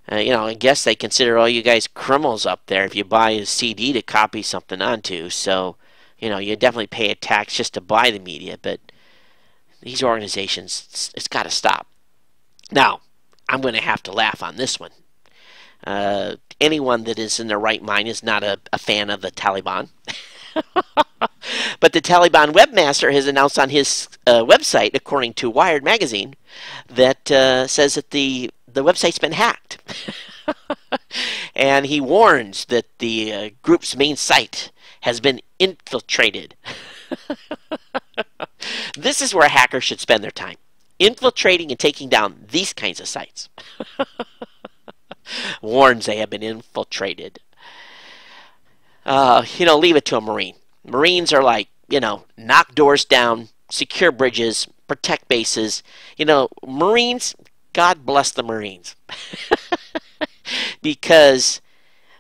I guess they consider all you guys criminals up there if you buy a CD to copy something onto. So, you definitely pay a tax just to buy the media. But these organizations, it's got to stop. Now, I'm going to have to laugh on this one. Anyone that is in their right mind is not a fan of the Taliban. But the Taliban webmaster has announced on his website, according to Wired magazine, that says that the website's been hacked. And he warns that the group's main site has been infiltrated. This is where hackers should spend their time, infiltrating and taking down these kinds of sites. Warns they have been infiltrated. Leave it to a Marine. Marines are like, knock doors down, secure bridges, protect bases. Marines, God bless the Marines. Because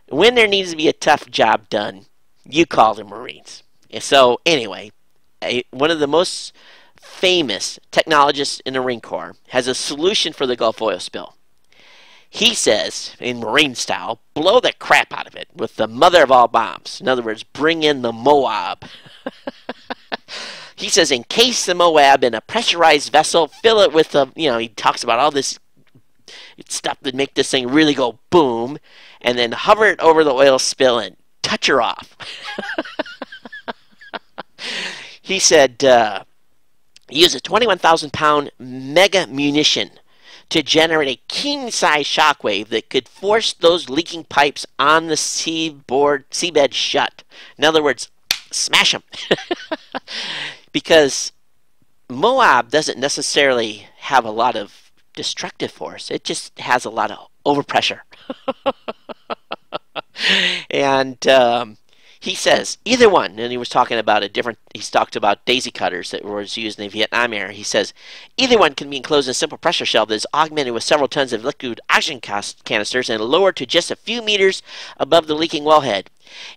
when there needs to be a tough job done, you call the Marines. So anyway, one of the most famous technologists in the Marine Corps has a solution for the Gulf oil spill. He says, in Marine style, blow the crap out of it with the mother of all bombs. In other words, bring in the Moab. He says, encase the Moab in a pressurized vessel, fill it with he talks about all this stuff that make this thing really go boom, and then hover it over the oil spill and touch her off. He said, use a 21,000-pound mega munition to generate a king-size shockwave that could force those leaking pipes on the seabed shut. In other words, smash them. Because Moab doesn't necessarily have a lot of destructive force. It just has a lot of overpressure. And he says, either one, and he was talking about he's talked about daisy cutters that was used in the Vietnam era. He says, either one can be enclosed in a simple pressure shell that is augmented with several tons of liquid oxygen canisters and lowered to just a few meters above the leaking wellhead.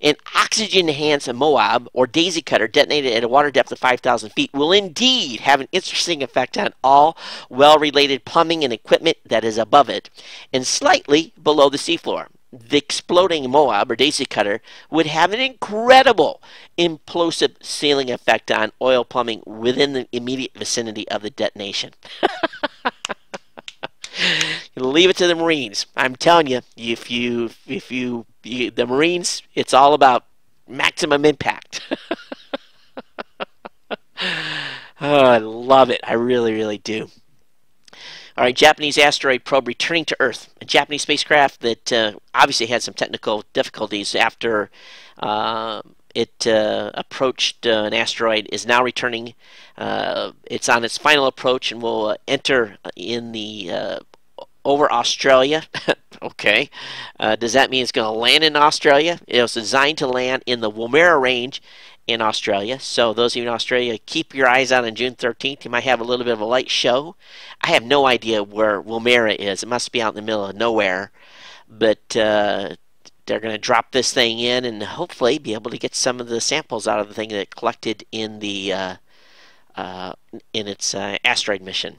An oxygen-enhanced Moab or daisy cutter detonated at a water depth of 5,000 feet will indeed have an interesting effect on all well-related plumbing and equipment that is above it and slightly below the seafloor. The exploding Moab or daisy cutter would have an incredible implosive sealing effect on oil plumbing within the immediate vicinity of the detonation. Leave it to the Marines. I'm telling you, the Marines, it's all about maximum impact. Oh, I love it. I really, really do. All right, Japanese asteroid probe returning to Earth. A Japanese spacecraft that obviously had some technical difficulties after it approached an asteroid is now returning. It's on its final approach and will enter in the over Australia. Okay. Does that mean it's going to land in Australia? It was designed to land in the Woomera Range in Australia. So those of you in Australia, keep your eyes out on June 13th. You might have a little bit of a light show. I have no idea where Woomera is. It must be out in the middle of nowhere. But they're going to drop this thing in and hopefully be able to get some of the samples out of the thing that it collected in the in its asteroid mission.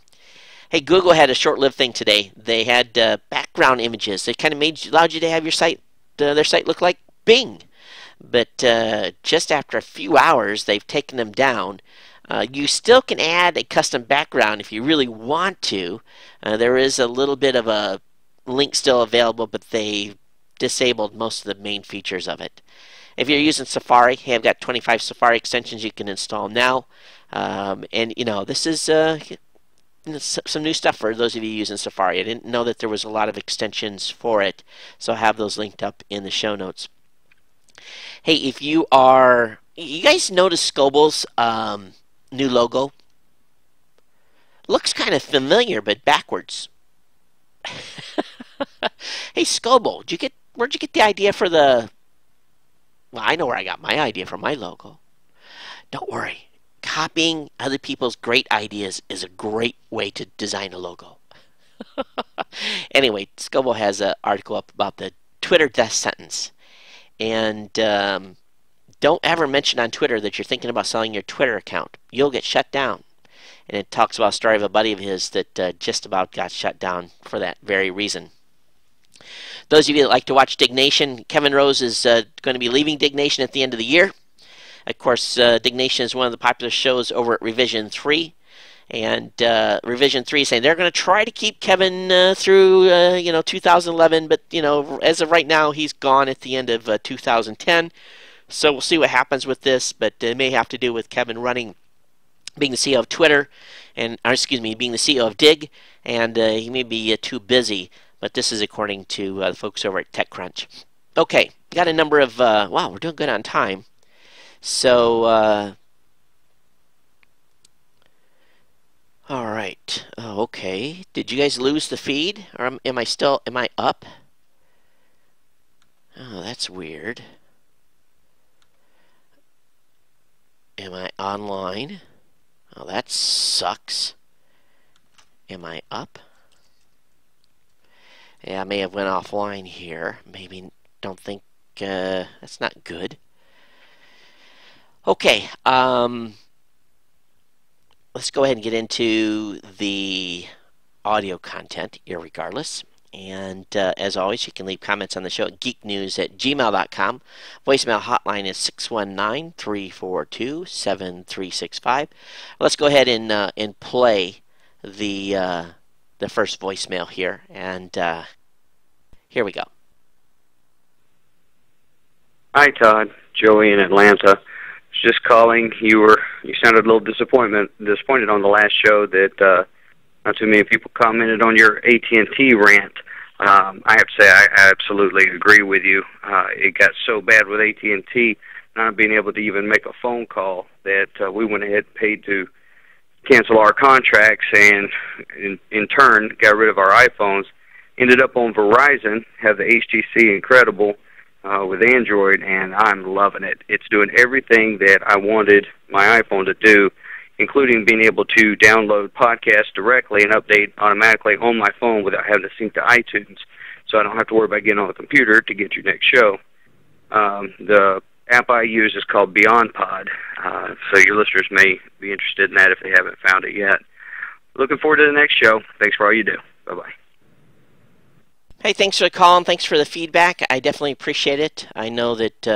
Hey, Google had a short-lived thing today. They had background images. They kind of allowed you to have your site, their site look like Bing. But just after a few hours, they've taken them down. You still can add a custom background if you really want to. There is a little bit of a link still available, but they disabled most of the main features of it. If you're using Safari, hey, I've got 25 Safari extensions you can install now. And this is some new stuff for those of you using Safari. I didn't know that there was a lot of extensions for it, so I have those linked up in the show notes. Hey, if you guys notice Scoble's new logo? Looks kind of familiar, but backwards. Hey, Scoble, where'd you get the idea for the? Well, I know where I got my idea for my logo. Don't worry. Copying other people's great ideas is a great way to design a logo. Anyway, Scoble has an article up about the Twitter death sentence. And don't ever mention on Twitter that you're thinking about selling your Twitter account. You'll get shut down. And it talks about a story of a buddy of his that just about got shut down for that very reason. Those of you that like to watch Dignation, Kevin Rose is going to be leaving Dignation at the end of the year. Of course, Dignation is one of the popular shows over at Revision 3. And Revision 3 is saying they're going to try to keep Kevin through 2011, but as of right now, he's gone at the end of 2010. So we'll see what happens with this, but it may have to do with Kevin being the CEO of Twitter, being the CEO of Dig, and he may be too busy. But this is according to the folks over at TechCrunch. Okay, got a number of wow, we're doing good on time. So all right. Oh, okay. Did you guys lose the feed, or am I up? Oh, that's weird. Am I online? Oh, that sucks. Am I up? Yeah, I may have went offline here. Maybe don't think that's not good. Okay, let's go ahead and get into the audio content, irregardless. And as always, you can leave comments on the show at geeknews@gmail.com. Voicemail hotline is 619-342-7365. Let's go ahead and play the first voicemail here, and here we go. Hi, Todd. Joey in Atlanta. Just calling. You sounded a little disappointed on the last show that not too many people commented on your AT&T rant. I have to say I absolutely agree with you. It got so bad with AT&T not being able to even make a phone call that we went ahead and paid to cancel our contracts, and in turn got rid of our iPhones. Ended up on Verizon, have the HTC Incredible with Android, and I'm loving it. It's doing everything that I wanted my iPhone to do, including being able to download podcasts directly and update automatically on my phone without having to sync to iTunes, so I don't have to worry about getting on the computer to get your next show. The app I use is called BeyondPod, so your listeners may be interested in that if they haven't found it yet. Looking forward to the next show. Thanks for all you do. Bye-bye. Hey, thanks for the call and thanks for the feedback. I definitely appreciate it. I know that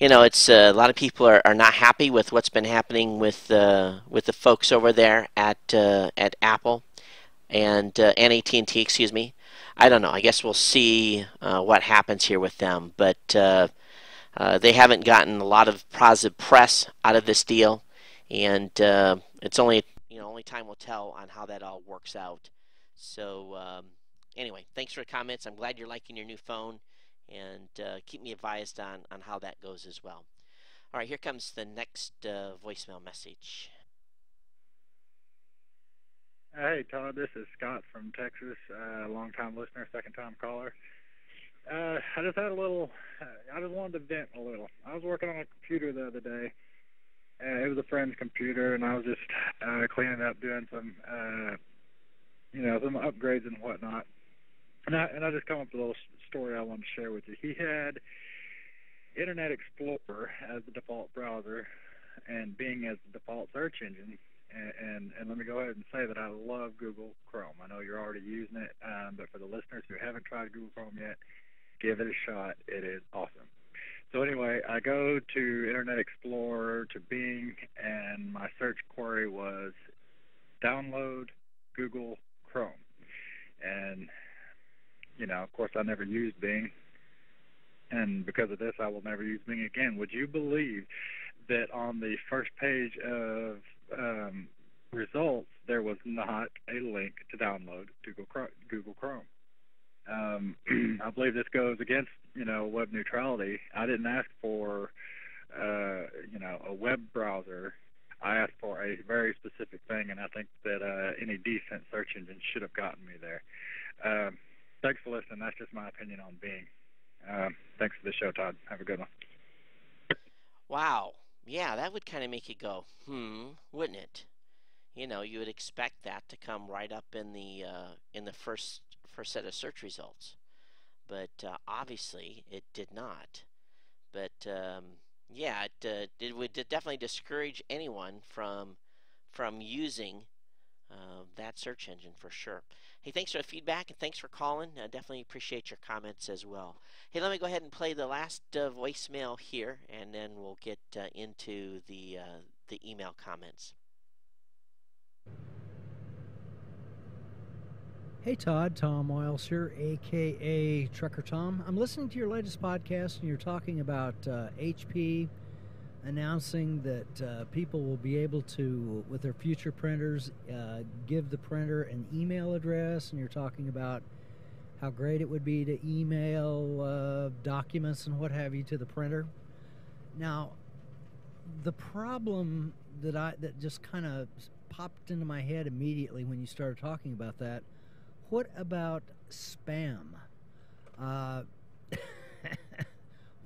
it's a lot of people are not happy with what's been happening with the folks over there at Apple and AT&T. Excuse me. I don't know. I guess we'll see what happens here with them, but they haven't gotten a lot of positive press out of this deal, and it's only time will tell on how that all works out. So. Anyway, thanks for the comments. I'm glad you're liking your new phone, and keep me advised on how that goes as well. All right, here comes the next voicemail message. Hey, Todd, this is Scott from Texas, long-time listener, second-time caller. I just had I just wanted to vent a little. I was working on a computer the other day. It was a friend's computer, and I was just cleaning up, doing some, some upgrades and whatnot. And I just come up with a little story I wanted to share with you. He had Internet Explorer as the default browser and Bing as the default search engine. And let me go ahead and say that I love Google Chrome. I know you're already using it, but for the listeners who haven't tried Google Chrome yet, give it a shot. It is awesome. So anyway, I go to Internet Explorer to Bing, and my search query was download Google Chrome. And, of course, I never used Bing, and because of this, I will never use Bing again. Would you believe that on the first page of results, there was not a link to download Google Chrome? I believe this goes against, web neutrality. I didn't ask for, a web browser. I asked for a very specific thing, and I think that any decent search engine should have gotten me there. Thanks for listening. That's just my opinion on Bing. Thanks for the show, Todd. Have a good one. Wow. Yeah, that would kind of make you go, wouldn't it? You would expect that to come right up in the first set of search results, but obviously it did not. But yeah, it would definitely discourage anyone from using that search engine for sure. Hey, thanks for the feedback and thanks for calling. I definitely appreciate your comments as well. Hey, let me go ahead and play the last voicemail here, and then we'll get into the email comments. Hey Todd, Tom Wiles here, aka Trucker Tom. I'm listening to your latest podcast, and you're talking about HP announcing that people will be able to, with their future printers, give the printer an email address, and you're talking about how great it would be to email documents and what have you to the printer. Now, the problem that just kind of popped into my head immediately when you started talking about that, what about spam?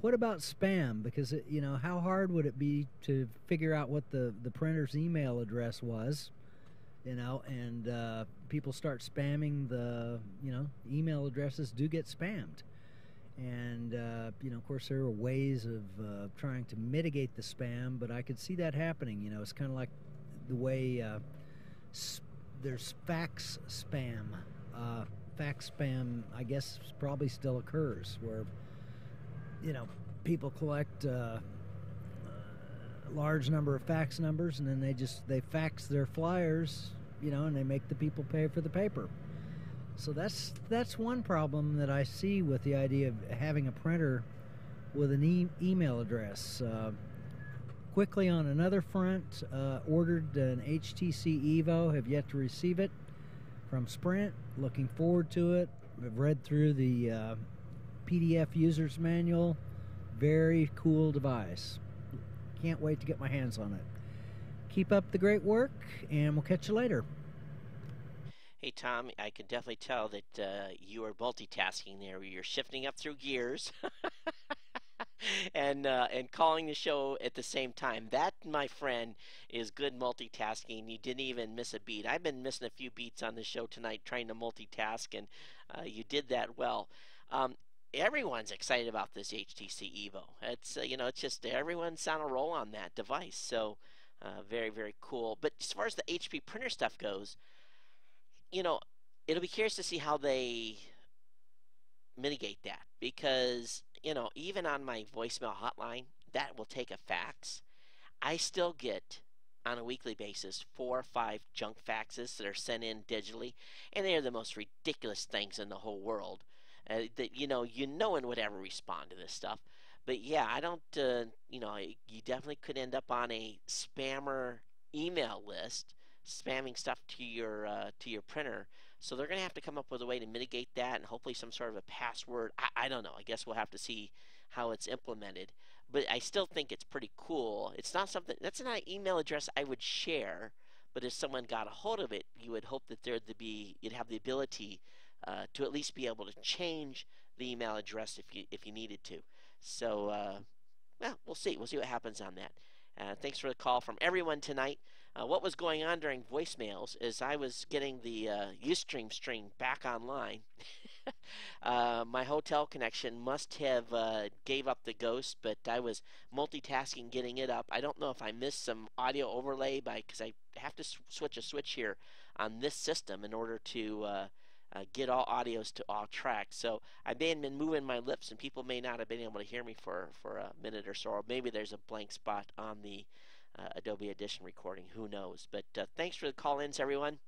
What about spam? Because, how hard would it be to figure out what the printer's email address was, and people start spamming the, email addresses do get spammed. And, of course, there are ways of trying to mitigate the spam, but I could see that happening. It's kind of like the way there's fax spam. Fax spam, I guess, probably still occurs, where people collect a large number of fax numbers, and then they fax their flyers, and they make the people pay for the paper. So that's one problem that I see with the idea of having a printer with an email address. Quickly on another front, ordered an HTC Evo, have yet to receive it from Sprint. Looking forward to it. I've read through the PDF user's manual. Very cool device. Can't wait to get my hands on it. Keep up the great work, and we'll catch you later. Hey Tom, I can definitely tell that you are multitasking there. You're shifting up through gears and calling the show at the same time. That, my friend, is good multitasking. You didn't even miss a beat. I've been missing a few beats on the show tonight trying to multitask, and you did that well. Everyone's excited about this HTC Evo. It's just everyone's on a roll on that device. So very, very cool. But as far as the HP printer stuff goes, it'll be curious to see how they mitigate that, because even on my voicemail hotline that will take a fax, I still get on a weekly basis 4 or 5 junk faxes that are sent in digitally, and they are the most ridiculous things in the whole world. That no one would ever respond to this stuff. But yeah, I don't. You definitely could end up on a spammer email list, spamming stuff to your printer. So they're going to have to come up with a way to mitigate that, and hopefully some sort of a password. I don't know. I guess we'll have to see how it's implemented. But I still think it's pretty cool. It's not something that's not an email address I would share. But if someone got a hold of it, you would hope that you'd have the ability to at least be able to change the email address if you needed to. So, well, we'll see. We'll see what happens on that. Thanks for the call from everyone tonight. What was going on during voicemails is I was getting the Ustream stream back online. My hotel connection must have gave up the ghost, but I was multitasking getting it up. I don't know if I missed some audio overlay because I have to switch a switch here on this system in order to get all audios to all tracks. So I may have been moving my lips, and people may not have been able to hear me for a minute or so, or maybe there's a blank spot on the Adobe Audition recording. Who knows? But thanks for the call-ins, everyone.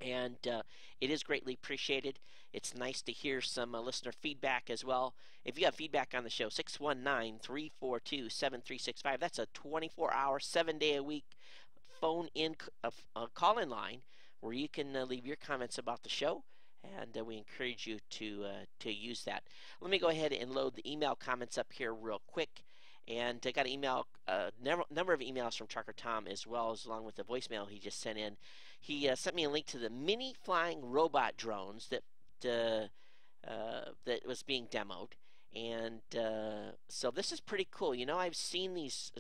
And it is greatly appreciated. It's nice to hear some listener feedback as well. If you have feedback on the show, 619-342-7365. That's a 24-hour, 7-day-a-week phone-in call-in line where you can leave your comments about the show, and we encourage you to use that. Let me go ahead and load the email comments up here real quick. And I got an email, number of emails from Trucker Tom, as well as along with the voicemail he just sent in. He sent me a link to the mini flying robot drones that was being demoed. And so this is pretty cool. You know, I've seen these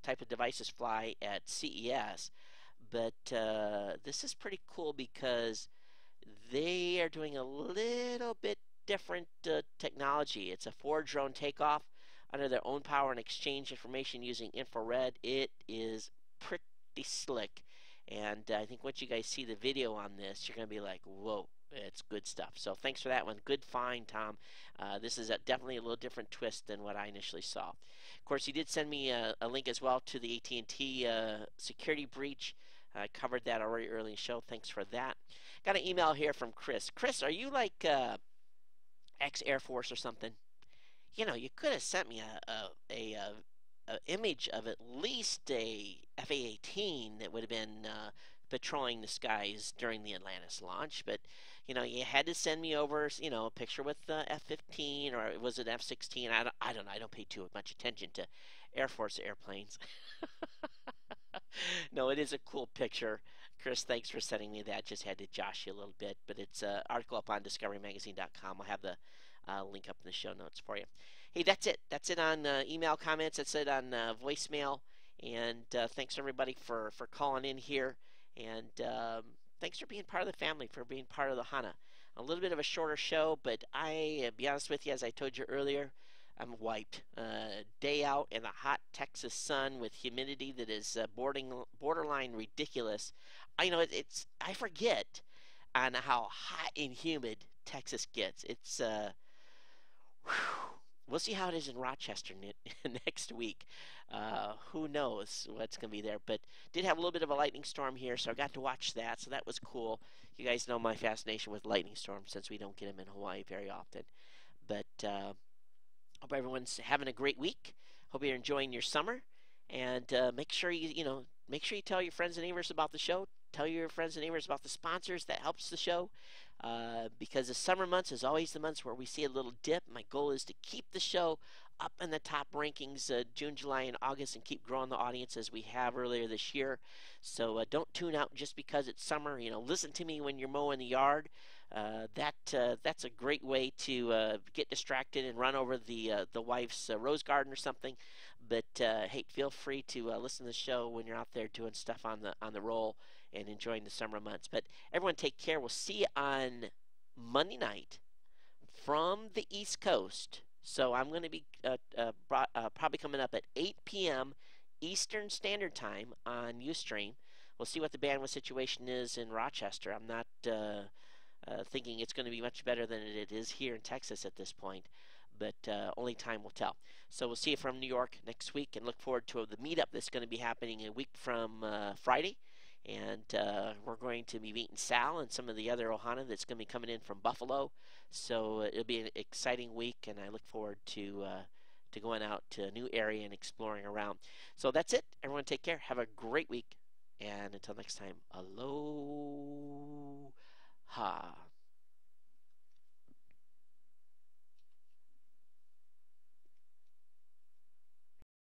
type of devices fly at CES, but this is pretty cool because they are doing a little bit different technology. It's a 4-drone takeoff under their own power and exchange information using infrared. It is pretty slick, and I think once you guys see the video on this, you're going to be like, whoa, it's good stuff. So thanks for that one. Good find, Tom. This is definitely a little different twist than what I initially saw. Of course, he did send me a link as well to the AT&T security breach. I covered that already early in the show. Thanks for that. Got an email here from Chris. Chris, are you like ex-Air Force or something? You know, you could have sent me a image of at least a FA-18 that would have been patrolling the skies during the Atlantis launch. But, you know, you had to send me over, you know, a picture with the F-15, or was it F-16? I don't know. I don't pay too much attention to Air Force airplanes. No, it is a cool picture. Chris, thanks for sending me that. Just had to josh you a little bit, but it's an article up on discoverymagazine.com. I'll have the link up in the show notes for you. Hey, that's it. That's it on email comments. That's it on voicemail. And thanks everybody for calling in here. And thanks for being part of the family, for being part of the HANA. A little bit of a shorter show, but be honest with you, as I told you earlier, I'm wiped. Day out in the hot Texas sun with humidity that is borderline ridiculous. I forget on how hot and humid Texas gets. It's we'll see how it is in Rochester next week. Who knows what's going to be there? But did have a little bit of a lightning storm here, so I got to watch that. So that was cool. You guys know my fascination with lightning storms since we don't get them in Hawaii very often. But hope everyone's having a great week. Hope you're enjoying your summer, and make sure you tell your friends and neighbors about the show. Tell your friends and neighbors about the sponsors. That helps the show, because the summer months is always the months where we see a little dip. My goal is to keep the show up in the top rankings June, July, and August, and keep growing the audience as we have earlier this year. So don't tune out just because it's summer. You know, listen to me when you're mowing the yard. That's a great way to get distracted and run over the wife's rose garden or something. But hey, feel free to listen to the show when you're out there doing stuff on the roll and enjoying the summer months. But everyone, take care. We'll see you on Monday night from the East Coast. So I'm going to be probably coming up at 8 p.m. Eastern Standard Time on Ustream. We'll see what the bandwidth situation is in Rochester. I'm not thinking it's going to be much better than it is here in Texas at this point, but only time will tell. So we'll see you from New York next week, and look forward to the meetup that's going to be happening a week from Friday. And we're going to be meeting Sal and some of the other Ohana that's going to be coming in from Buffalo. So it'll be an exciting week, and I look forward to going out to a new area and exploring around. So that's it. Everyone take care. Have a great week. And until next time, aloha.